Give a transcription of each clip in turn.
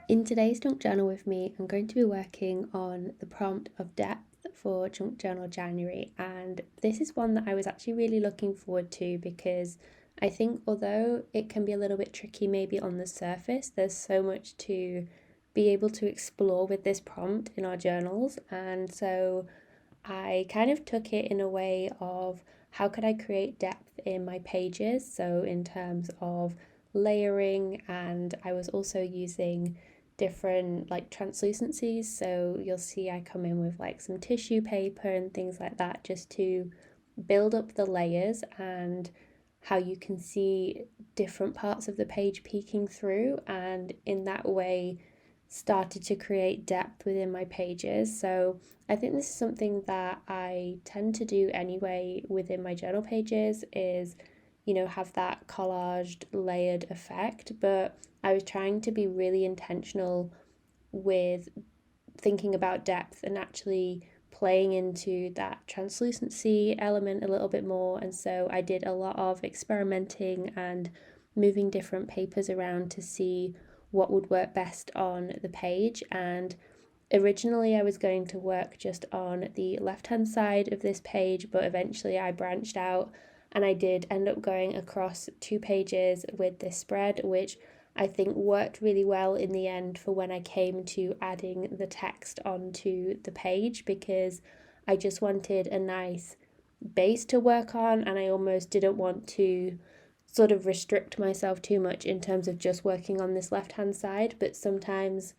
In today's junk journal with me, I'm going to be working on the prompt of depth for junk journal January, and this is one that I was actually really looking forward to because I think although it can be a little bit tricky maybe on the surface, there's so much to be able to explore with this prompt in our journals. And so I kind of took it in a way of how could I create depth in my pages, so in terms of layering, and I was also using different like translucencies. So you'll see I come in with like some tissue paper and things like that just to build up the layers and how you can see different parts of the page peeking through, and in that way started to create depth within my pages. So I think this is something that I tend to do anyway within my journal pages is, have that collaged layered effect, but I was trying to be really intentional with thinking about depth and actually playing into that translucency element a little bit more. And so I did a lot of experimenting and moving different papers around to see what would work best on the page. And originally I was going to work just on the left hand side of this page, but eventually I branched out and I did end up going across 2 pages with this spread, which I think worked really well in the end for when I came to adding the text onto the page, because I just wanted a nice base to work on and I almost didn't want to sort of restrict myself too much in terms of just working on this left hand side. But sometimes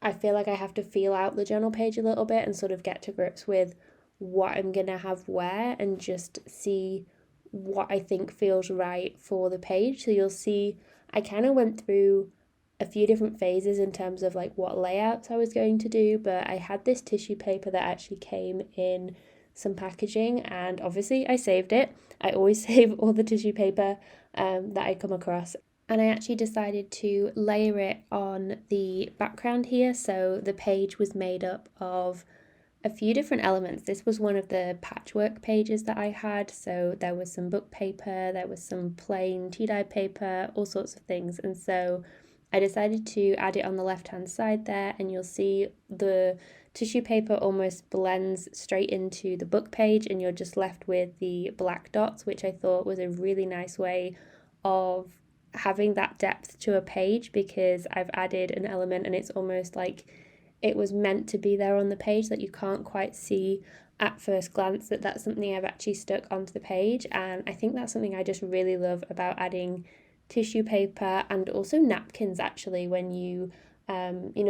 I feel like I have to feel out the journal page a little bit and sort of get to grips with what I'm gonna have where and just see what I think feels right for the page. So you'll see I kind of went through a few different phases in terms of like what layouts I was going to do, but I had this tissue paper that actually came in some packaging, and obviously I saved it. I always save all the tissue paper that I come across. And I actually decided to layer it on the background here. So the page was made up of a few different elements. This was one of the patchwork pages that I had. So there was some book paper, there was some plain tea-dye paper, all sorts of things. And so I decided to add it on the left-hand side there, and you'll see the tissue paper almost blends straight into the book page and you're just left with the black dots, which I thought was a really nice way of having that depth to a page, because I've added an element and it's almost like it was meant to be there on the page, that you can't quite see at first glance that that's something I've actually stuck onto the page. And I think that's something I just really love about adding tissue paper and also napkins, actually, when you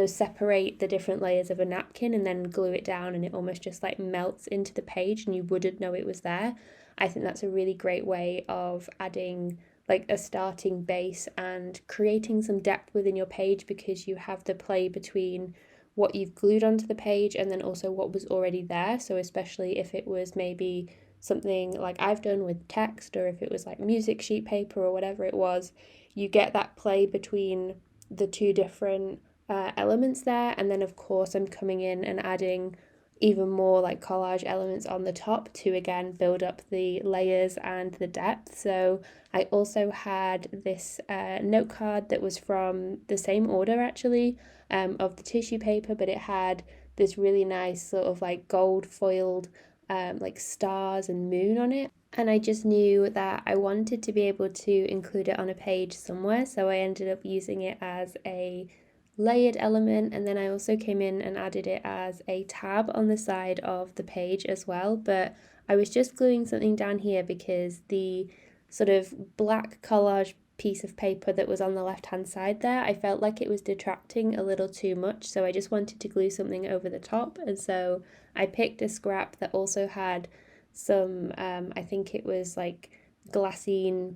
separate the different layers of a napkin and then glue it down and it almost just like melts into the page and you wouldn't know it was there. I think that's a really great way of adding like a starting base and creating some depth within your page, because you have the play between what you've glued onto the page and then also what was already there. So especially if it was maybe something like I've done with text, or if it was like music sheet paper or whatever it was, you get that play between the two different elements there. And then of course I'm coming in and adding even more like collage elements on the top to again build up the layers and the depth. So I also had this note card that was from the same order actually, of the tissue paper, but it had this really nice sort of like gold foiled like stars and moon on it. And I just knew that I wanted to be able to include it on a page somewhere, so I ended up using it as a layered element, and then I also came in and added it as a tab on the side of the page as well. But I was just gluing something down here because the sort of black collage piece of paper that was on the left hand side there, I felt like it was detracting a little too much, so I just wanted to glue something over the top. And so I picked a scrap that also had some I think it was like glassine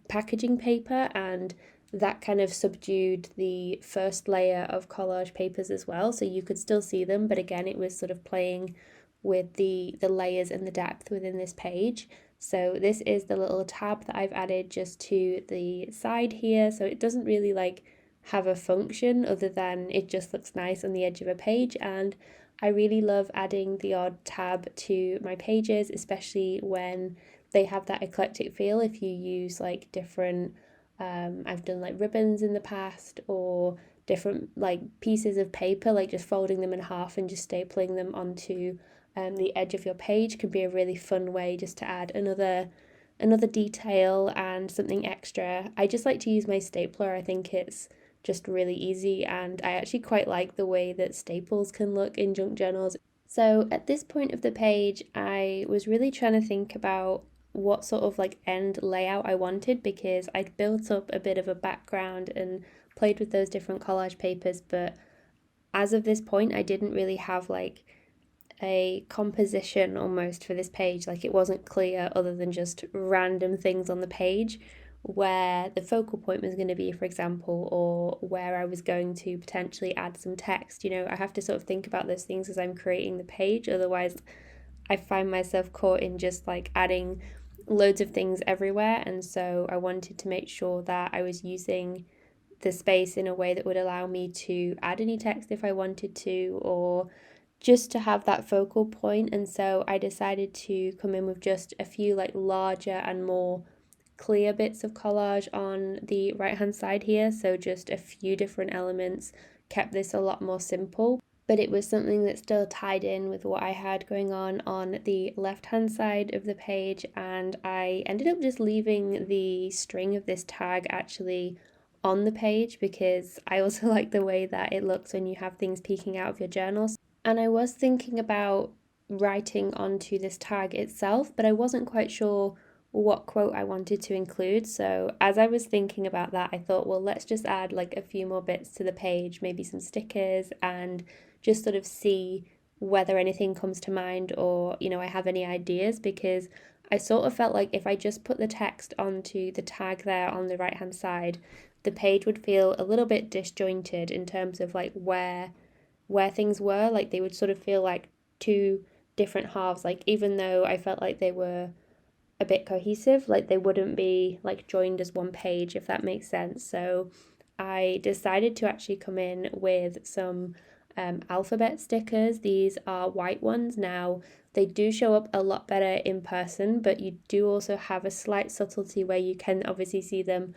packaging paper, and that kind of subdued the first layer of collage papers as well, so you could still see them, but again it was sort of playing with the layers and the depth within this page. So this is the little tab that I've added just to the side here, so it doesn't really like have a function other than it just looks nice on the edge of a page. And I really love adding the odd tab to my pages, especially when they have that eclectic feel. If you use like different I've done like ribbons in the past or different like pieces of paper, like just folding them in half and just stapling them onto the edge of your page can be a really fun way just to add another detail and something extra. I just like to use my stapler. I think it's just really easy, and I actually quite like the way that staples can look in junk journals. So at this point of the page, I was really trying to think about what sort of like end layout I wanted, because I'd built up a bit of a background and played with those different collage papers, but as of this point, I didn't really have like a composition almost for this page. Like it wasn't clear other than just random things on the page where the focal point was going to be, for example, or where I was going to potentially add some text. You know, I have to sort of think about those things as I'm creating the page. Otherwise, I find myself caught in just like adding loads of things everywhere. And so I wanted to make sure that I was using the space in a way that would allow me to add any text if I wanted to, or just to have that focal point. And so I decided to come in with just a few like larger and more clear bits of collage on the right hand side here. So just a few different elements, kept this a lot more simple, but it was something that still tied in with what I had going on the left hand side of the page. And I ended up just leaving the string of this tag actually on the page, because I also like the way that it looks when you have things peeking out of your journals. And I was thinking about writing onto this tag itself, but I wasn't quite sure what quote I wanted to include. So as I was thinking about that, I thought, well, let's just add like a few more bits to the page, maybe some stickers, and just sort of see whether anything comes to mind, or, you know, I have any ideas, because I sort of felt like if I just put the text onto the tag there on the right hand side, the page would feel a little bit disjointed in terms of like where things were. Like they would sort of feel like two different halves. Like even though I felt like they were a bit cohesive, like they wouldn't be like joined as one page, if that makes sense. So I decided to actually come in with some alphabet stickers. These are white ones. Now they do show up a lot better in person, but you do also have a slight subtlety where you can obviously see them.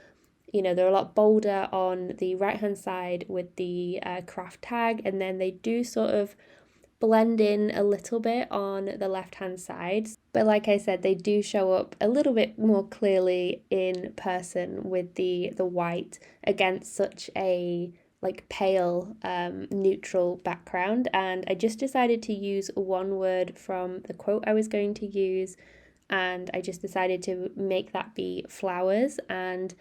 You know, they're a lot bolder on the right hand side with the craft tag, and then they do sort of blend in a little bit on the left hand side. But like I said, they do show up a little bit more clearly in person with the white against such a like pale neutral background. And I just decided to use one word from the quote I was going to use, and I just decided to make that be flowers. And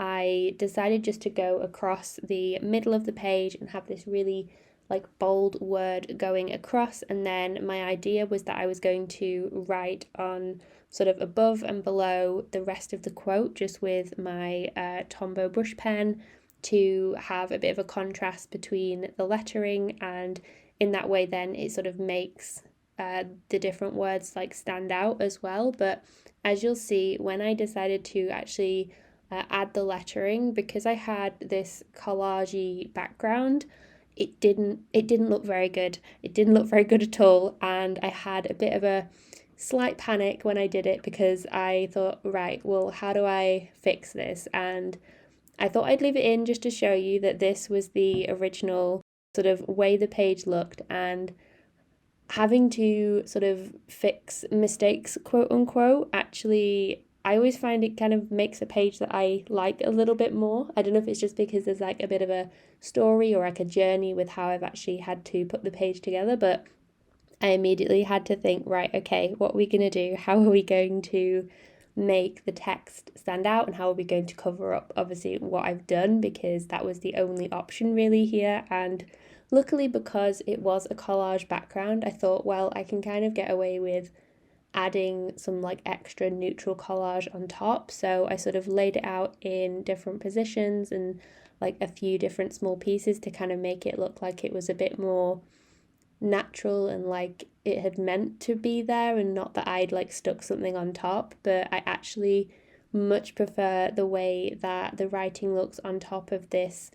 I decided just to go across the middle of the page and have this really like bold word going across. And then my idea was that I was going to write on sort of above and below the rest of the quote just with my Tombow brush pen, to have a bit of a contrast between the lettering, and in that way then it sort of makes the different words like stand out as well. But as you'll see, when I decided to actually add the lettering, because I had this collagey background, it didn't look very good. It didn't look very good at all, and I had a bit of a slight panic when I did it, because I thought, right, well, how do I fix this? And I thought I'd leave it in just to show you that this was the original sort of way the page looked, and having to sort of fix mistakes, quote unquote, actually, I always find it kind of makes a page that I like a little bit more. I don't know if it's just because there's like a bit of a story or like a journey with how I've actually had to put the page together, but I immediately had to think, right, okay, what are we going to do? How are we going to make the text stand out, and how are we going to cover up obviously what I've done, because that was the only option really here. And luckily, because it was a collage background, I thought, well, I can kind of get away with adding some like extra neutral collage on top. So I sort of laid it out in different positions and like a few different small pieces to kind of make it look like it was a bit more natural and like it had meant to be there, and not that I'd like stuck something on top. But I actually much prefer the way that the writing looks on top of this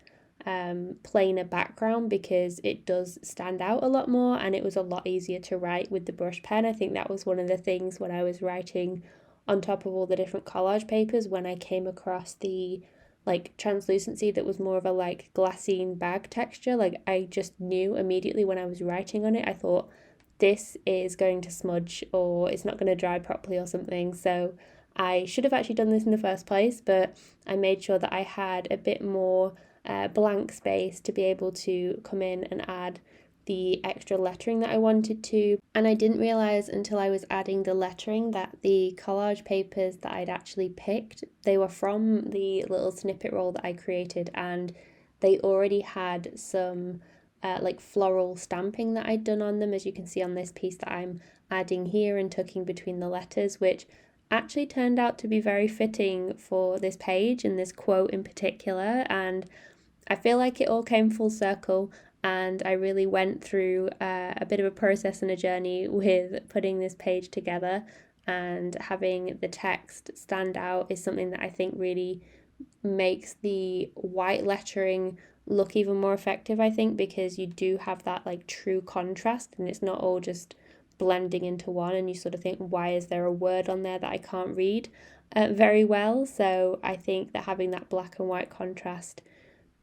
plainer background, because it does stand out a lot more, and it was a lot easier to write with the brush pen. I think that was one of the things when I was writing on top of all the different collage papers, when I came across the like translucency that was more of a like glassine bag texture. Like I just knew immediately when I was writing on it, I thought this is going to smudge or it's not going to dry properly or something. So I should have actually done this in the first place, but I made sure that I had a bit more blank space to be able to come in and add the extra lettering that I wanted to. And I didn't realise until I was adding the lettering that the collage papers that I'd actually picked, they were from the little snippet roll that I created, and they already had some like floral stamping that I'd done on them, as you can see on this piece that I'm adding here and tucking between the letters, which actually turned out to be very fitting for this page and this quote in particular. And I feel like it all came full circle, and I really went through a bit of a process and a journey with putting this page together, and having the text stand out is something that I think really makes the white lettering look even more effective, I think, because you do have that like true contrast and it's not all just blending into one, and you sort of think, why is there a word on there that I can't read very well? So I think that having that black and white contrast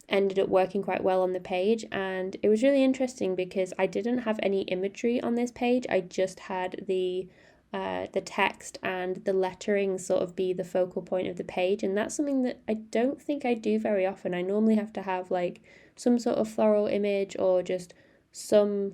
ended up working quite well on the page. And it was really interesting because I didn't have any imagery on this page. I just had the text and the lettering sort of be the focal point of the page, and that's something that I don't think I do very often. I normally have to have like some sort of floral image or just some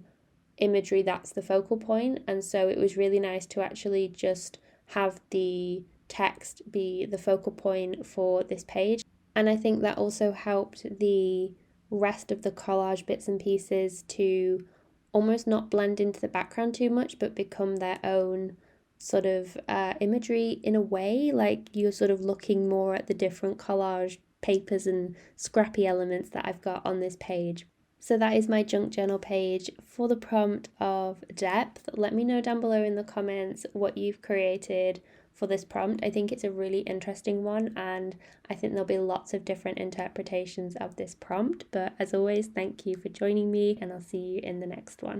imagery that's the focal point, and so it was really nice to actually just have the text be the focal point for this page. And I think that also helped the rest of the collage bits and pieces to almost not blend into the background too much, but become their own sort of imagery in a way. Like you're sort of looking more at the different collage papers and scrappy elements that I've got on this page. So that is my junk journal page for the prompt of depth. Let me know down below in the comments what you've created for this prompt. I think it's a really interesting one, and I think there'll be lots of different interpretations of this prompt. But as always, thank you for joining me, and I'll see you in the next one.